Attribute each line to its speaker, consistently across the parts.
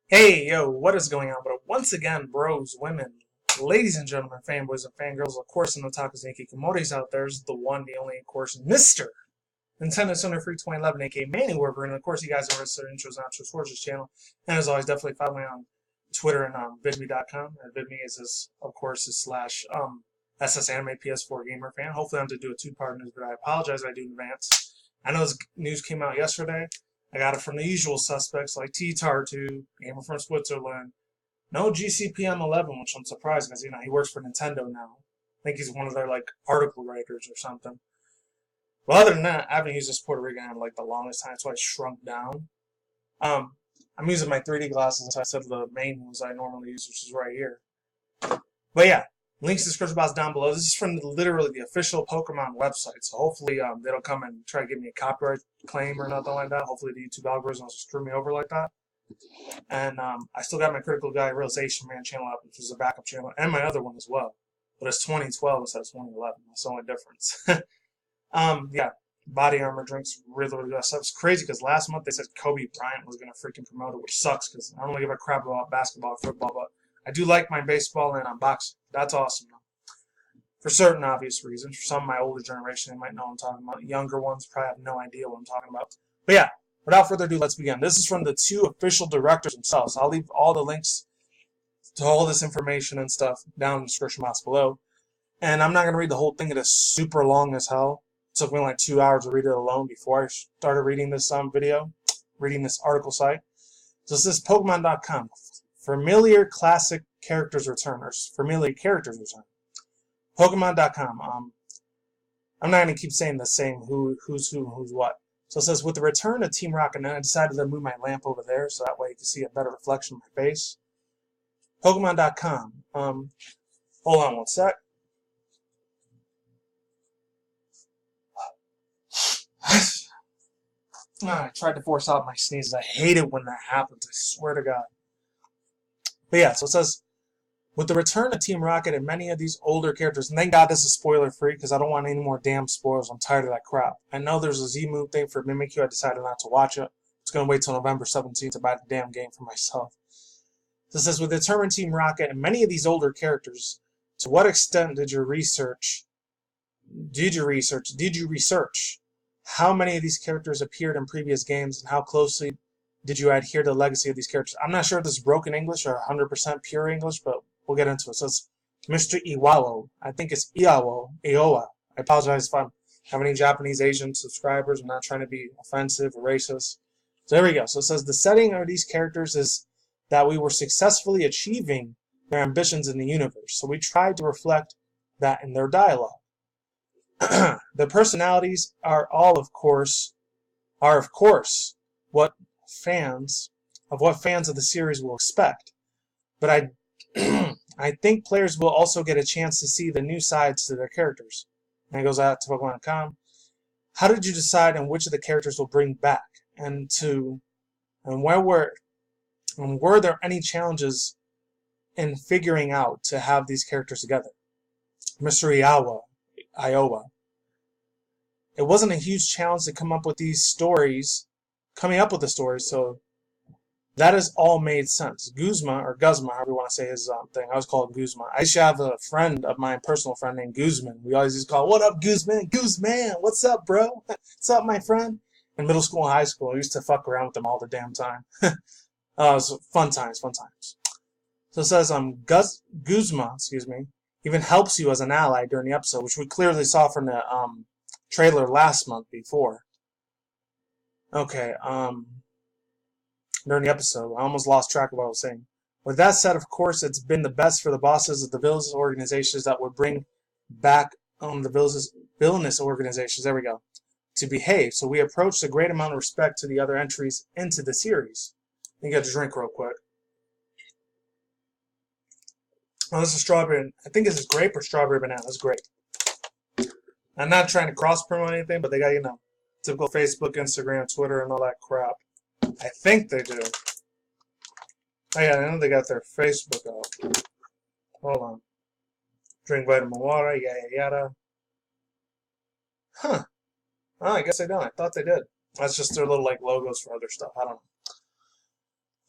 Speaker 1: Hey, yo, what is going on? But once again, bros, women, ladies and gentlemen, fanboys and fangirls, of course, and Otakus and hikikomoris out there is the one, the only, of course, Mr. Nintendo Center Free 2011, aka Manny Werber, and of course, you guys are the intros and outros for this channel. And as always, definitely follow me on Twitter and vidme.com. And vidme is this, of course, is slash SS Anime PS4 Gamer Fan. Hopefully, I'm to do a two-part news, but I apologize I do in advance. I know this news came out yesterday. I got it from the usual suspects like T-Tar2, Gamer from Switzerland. No GCPM11, which I'm surprised because, he works for Nintendo now. I think he's one of their, article writers or something. Well, other than that, I haven't used this Puerto Rican in, the longest time, so I shrunk down. I'm using my 3D glasses instead of the main ones I normally use, which is right here. But yeah, links to description box down below. This is from literally the official Pokemon website, so hopefully they don't come and try to give me a copyright claim or nothing like that. Hopefully the YouTube algorithm doesn't screw me over like that. And I still got my Critical Guy Realization Man channel up, which is a backup channel, and my other one as well. But it's 2012 instead of 2011. That's the only difference. Yeah, body armor drinks really, really good stuff. It's crazy because last month they said Kobe Bryant was going to freaking promote it, which sucks because I don't really give a crap about basketball or football, but I do like my baseball and boxing. That's awesome, though. For certain obvious reasons. For some of my older generation, they might know what I'm talking about. Younger ones probably have no idea what I'm talking about. But yeah, without further ado, let's begin. This is from the two official directors themselves. I'll leave all the links to all this information and stuff down in the description box below. And I'm not going to read the whole thing. It is super long as hell. It took me like 2 hours to read it alone before I started reading this reading this article site. So this is Pokemon.com. Familiar classic characters return, or familiar characters return. Pokemon.com. I'm not going to keep saying the same who's who, who's what. So it says, with the return of Team Rocket, and I decided to move my lamp over there so that way you can see a better reflection of my face. Pokemon.com. Hold on one sec. I tried to force out my sneezes. I hate it when that happens. I swear to God. But yeah, so it says, with the return of Team Rocket and many of these older characters, and thank God this is spoiler-free because I don't want any more damn spoilers. I'm tired of that crap. I know there's a Z-Move thing for Mimikyu. I decided not to watch it. It's going to wait till November 17th to buy the damn game for myself. So it says, with the return of Team Rocket and many of these older characters, to what extent did you research how many of these characters appeared in previous games and how closely did you adhere to the legacy of these characters? I'm not sure if this is broken English or 100% pure English, but we'll get into it. So it's Mr. Iwao. I think it's Iowa. I apologize if I have any Japanese Asian subscribers. I'm not trying to be offensive or racist. So there we go. So it says the setting of these characters is that we were successfully achieving their ambitions in the universe. So we tried to reflect that in their dialogue. The personalities are of course what fans of the series will expect. But I think players will also get a chance to see the new sides to their characters. And it goes out to Pokemon.com. How did you decide on which of the characters will bring back? And were there any challenges in figuring out to have these characters together? Mr. Iowa. It wasn't a huge challenge to come up with the stories, so that has all made sense. Guzma, however you want to say his thing, I always call it Guzma. I used to have a friend of mine, personal friend named Guzman. We always used to call, what up, Guzman? Guzman, what's up, bro? What's up, my friend? In middle school and high school, I used to fuck around with them all the damn time. So fun times. So it says, Guzma, even helps you as an ally during the episode, which we clearly saw from the trailer last month before. Okay, during the episode, I almost lost track of what I was saying. With that said, of course, it's been the best for the bosses of the villainous organizations that would bring back the villainous organizations, to behave. So we approached a great amount of respect to the other entries into the series. Let me get a drink real quick. Oh, this is strawberry. I think this is grape or strawberry banana. It's grape. I'm not trying to cross-promote anything, but they got, typical Facebook, Instagram, Twitter, and all that crap. I think they do. Oh yeah, I know they got their Facebook out. Hold on. Drink vitamin water, yada. Huh. Oh, I guess they don't. I thought they did. That's just their little, logos for other stuff. I don't know.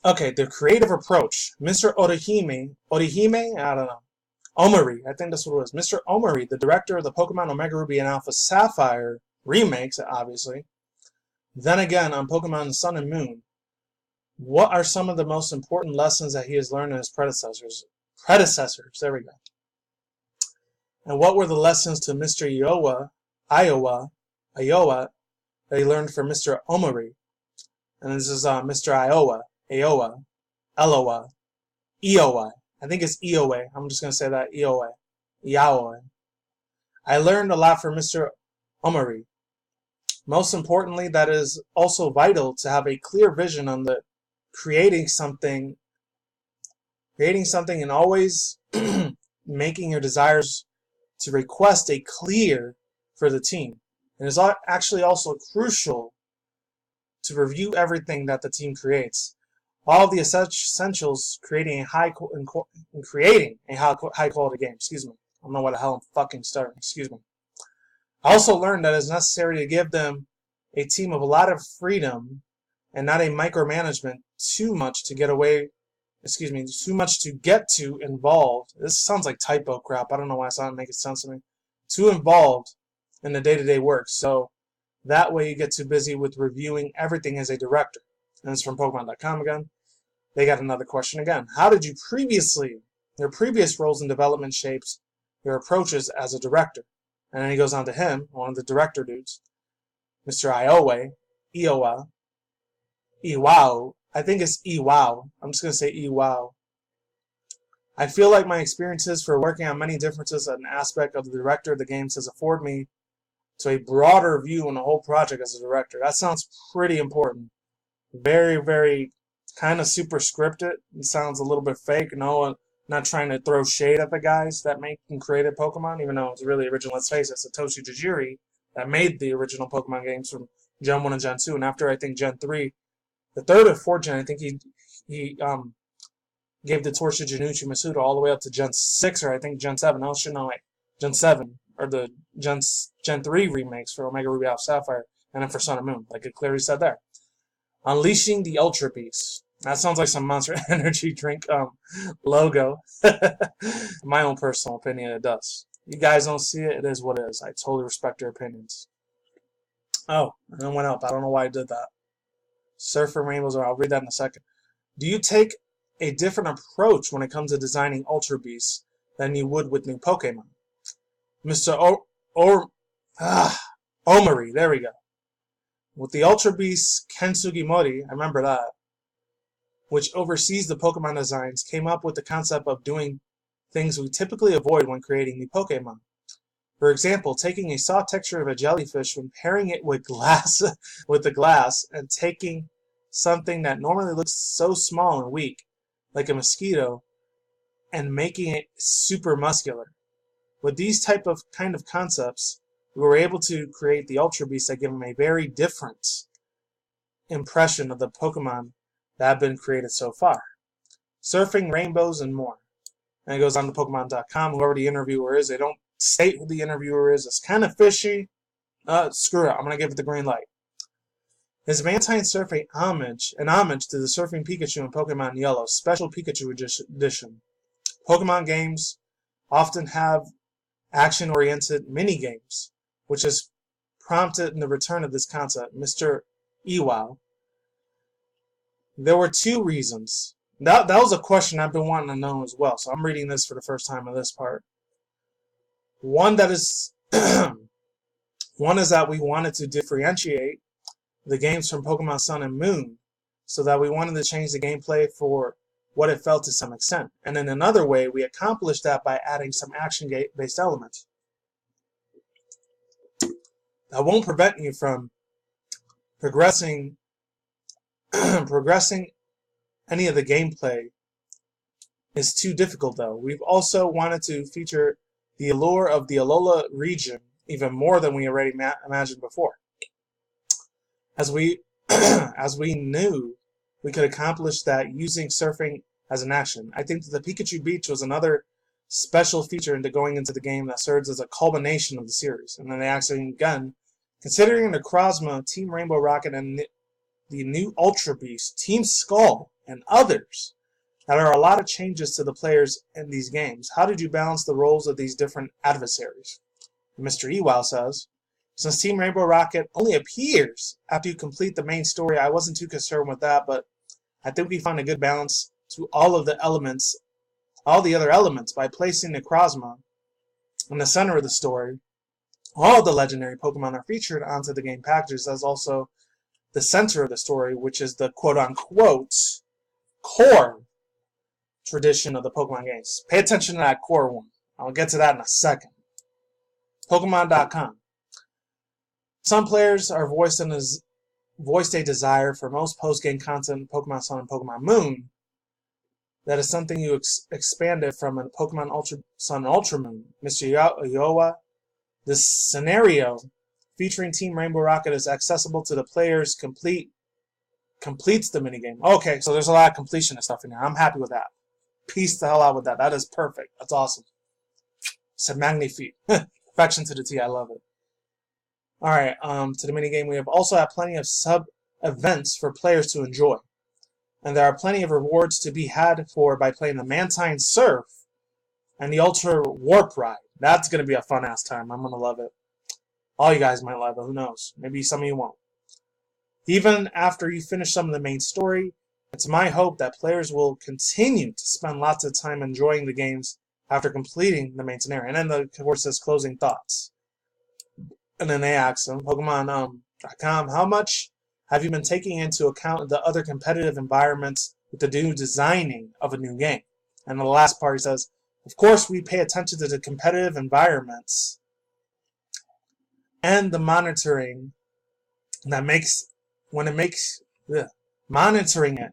Speaker 1: Okay, the creative approach. Mr. Orihime, I don't know. Omari, I think that's what it was. Mr. Omari, the director of the Pokemon OmegaRuby and alphasapphire remakes, obviously. Then again, on Pokemon Sun and Moon, what are some of the most important lessons that he has learned in his predecessors? There we go. And what were the lessons to Mr. Iowa, that he learned from Mr. Omari? And this is Mr. Iowa, Eloa, Eoa. I think it's Eoa. I'm just going to say that, Eoa. I learned a lot from Mr. Omari. Most importantly, that is also vital to have a clear vision on the creating something and always making your desires to request a clear for the team. And it's actually also crucial to review everything that the team creates. All of the essentials creating a high quality game. Excuse me. I don't know what the hell I'm fucking starting. Excuse me. I also learned that it's necessary to give them a team of a lot of freedom and not a micromanagement too much to get too involved. This sounds like typo crap. I don't know why it's not making sense to me. Too involved in the day-to-day work. So that way you get too busy with reviewing everything as a director. And it's from Pokemon.com again. They got another question again. How did your previous roles in development shapes your approaches as a director? And then he goes on to him, one of the director dudes, Mr. Eowa. I think it's Ewao. I'm just going to say Ewao. I feel like my experiences for working on many differences and aspect of the director of the games has afforded me to a broader view on the whole project as a director. That sounds pretty important. Very, very kind of super scripted. It sounds a little bit fake. No, I'm not trying to throw shade at the guys that make and created Pokemon, even though it's really original. Let's face it, Satoshi Tajiri that made the original Pokemon games from Gen 1 and Gen 2. And after, I think, Gen 3, the third or fourth gen, I think he gave the torch to Junichi Masuda all the way up to Gen 6 or I think Gen 7. Gen 7 or the Gen 3 remakes for OmegaRuby Alpha Sapphire and then for Sun and Moon, like it clearly said there. Unleashing the Ultra Beast. That sounds like some Monster Energy drink logo. My own personal opinion, it does. You guys don't see it, it is what it is. I totally respect your opinions. Oh, and then went up. I don't know why I did that. Surfer Rainbows, I'll read that in a second. Do you take a different approach when it comes to designing Ultra Beasts than you would with new Pokemon? Mr. Omari, there we go. With the Ultra Beast Kensugimori, I remember that, which oversees the Pokemon designs, came up with the concept of doing things we typically avoid when creating new Pokemon. For example, taking a soft texture of a jellyfish when pairing it with glass and taking something that normally looks so small and weak, like a mosquito, and making it super muscular. With these kind of concepts, we were able to create the Ultra Beasts that give them a very different impression of the Pokemon that have been created so far. Surfing rainbows and more. And it goes on to Pokemon.com, whoever the interviewer is. They don't state who the interviewer is. It's kind of fishy. Screw it. I'm going to give it the green light. His Mantine Surf an homage to the Surfing Pikachu in Pokemon Yellow, Special Pikachu Edition. Pokemon games often have action-oriented mini-games, which has prompted the return of this concept. Mr. Ewao. There were two reasons. That was a question I've been wanting to know as well, so I'm reading this for the first time in this part. One is that we wanted to differentiate the games from Pokemon Sun and Moon, so that we wanted to change the gameplay for what it felt to some extent. And in another way, we accomplished that by adding some action-based elements. That won't prevent you from progressing any of the gameplay is too difficult, though. We've also wanted to feature the allure of the Alola region even more than we already imagined before. As we knew we could accomplish that using surfing as an action. I think that the Pikachu Beach was another special feature into going into the game that serves as a culmination of the series. And then they actually, again, considering the Krozma, Team Rainbow Rocket, and the new Ultra Beast, Team Skull, and others. There are a lot of changes to the players in these games. How did you balance the roles of these different adversaries? Mr. Ewell says, since Team Rainbow Rocket only appears after you complete the main story, I wasn't too concerned with that, but I think we found a good balance to all the other elements by placing the Gruzma in the center of the story. All the legendary Pokemon are featured onto the game packages as also the center of the story, which is the quote-unquote core tradition of the Pokemon games. Pay attention to that core one. I'll get to that in a second. Pokemon.com. Some players are voiced a desire for most post-game content in Pokemon Sun and Pokemon Moon. That is something you expanded from in Pokemon Sun and Ultramoon. Mr. Iowa, this scenario featuring Team Rainbow Rocket is accessible to the players completes the minigame. Okay, so there's a lot of completion and stuff in here. I'm happy with that. Peace the hell out with that. That is perfect. That's awesome. C'est magnifique. Perfection to the T. I love it. Alright, to the minigame, we have also had plenty of sub-events for players to enjoy. And there are plenty of rewards to be had by playing the Mantine Surf and the Ultra Warp Ride. That's going to be a fun-ass time. I'm going to love it. All you guys might love it. Who knows? Maybe some of you won't. Even after you finish some of the main story, it's my hope that players will continue to spend lots of time enjoying the games after completing the main scenario. And then the course says closing thoughts. And then they ask them, Pokemon.com, how much have you been taking into account the other competitive environments with the new designing of a new game? And the last part he says, of course we pay attention to the competitive environments and the monitoring that monitoring it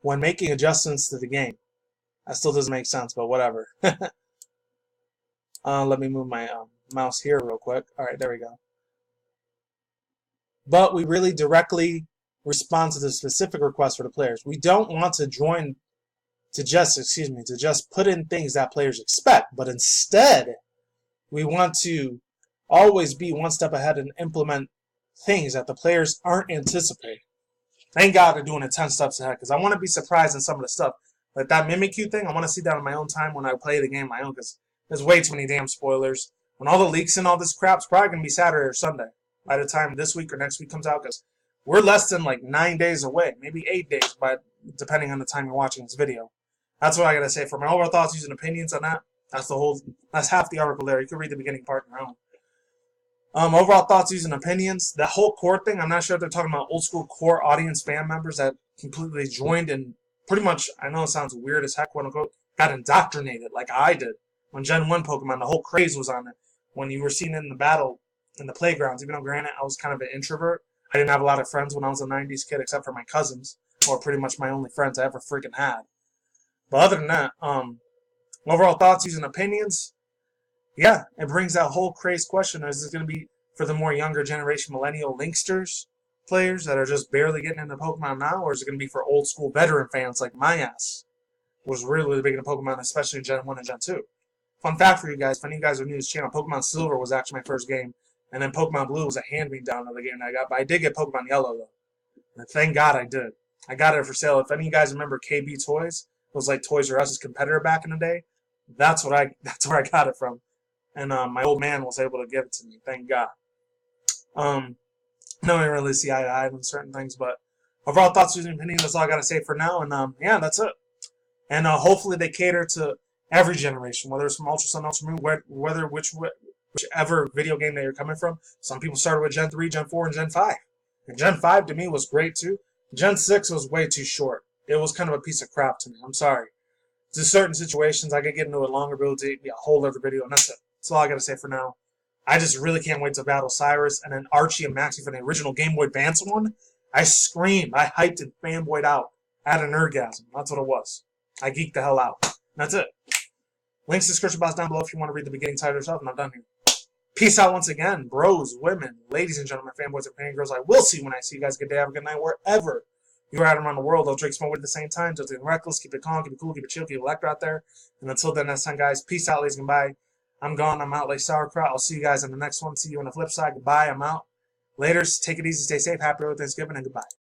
Speaker 1: when making adjustments to the game. That still doesn't make sense, but whatever. Let me move my mouse here real quick. Alright, there we go. But we really directly respond to the specific request for the players. We don't want to just put in things that players expect, but instead we want to always be one step ahead and implement things that the players aren't anticipating. Thank God they're doing it 10 steps ahead, because I want to be surprised in some of the stuff. Like that Mimikyu thing, I want to see that on my own time when I play the game on my own, because there's way too many damn spoilers. When all the leaks and all this crap's probably going to be Saturday or Sunday by the time this week or next week comes out, because we're less than like 9 days away, maybe 8 days, but depending on the time you're watching this video. That's what I got to say. For my overall thoughts, views, and opinions on that, that's half the article there. You can read the beginning part on your own. Overall thoughts, views, and opinions. That whole core thing, I'm not sure if they're talking about old school core audience fan members that completely joined and pretty much, I know it sounds weird as heck, quote unquote, got indoctrinated like I did. When Gen 1 Pokemon, the whole craze was on it. When you were seeing it in the battle, in the playgrounds, even though granted I was kind of an introvert, I didn't have a lot of friends when I was a 90s kid except for my cousins, or pretty much my only friends I ever freaking had. But other than that, overall thoughts, views, and opinions, yeah, it brings that whole crazy question. Is this going to be for the more younger generation millennial linksters players that are just barely getting into Pokemon now, or is it going to be for old school veteran fans like my ass, who was really, really big into Pokemon, especially in Gen 1 and Gen 2? Fun fact for you guys, if any of you guys are new to this channel, Pokemon Silver was actually my first game, and then Pokemon Blue was a hand-me-down of the game I got, but I did get Pokemon Yellow, though. And thank God I did. I got it for sale. If any of you guys remember KB Toys, it was like Toys R Us's competitor back in the day. That's where I got it from. And my old man was able to give it to me. Thank God. No, I didn't really see eye to eye on certain things, but overall thoughts, views, and opinions, that's all I got to say for now. And yeah, that's it. And hopefully they cater to every generation, whether it's from Ultra Sun, Ultra Moon, whichever video game that you're coming from. Some people started with Gen 3, Gen 4, and Gen 5. And Gen 5 to me was great too. Gen 6 was way too short. It was kind of a piece of crap to me. I'm sorry. To certain situations, I could get into it longer, but it would be a whole other video, and that's it. That's all I got to say for now. I just really can't wait to battle Cyrus and then Archie and Maxie for the original Game Boy Advance one. I screamed, I hyped and fanboyed out. I had an orgasm. That's what it was. I geeked the hell out. And that's it. Links in the description box down below if you want to read the beginning title yourself, and I'm done here. Peace out once again, bros, women, ladies and gentlemen, fanboys and fangirls. I will see you when I see you guys. Good day, have a good night, wherever you're at around the world. I'll drink smoke at the same time. Don't get reckless, keep it calm, keep it cool, keep it chill, keep it electro out there. And until then, next time, guys, peace out, ladies, goodbye. I'm gone, I'm out like sauerkraut. I'll see you guys on the next one. See you on the flip side. Goodbye, I'm out. Later, take it easy, stay safe, happy Thanksgiving, and goodbye.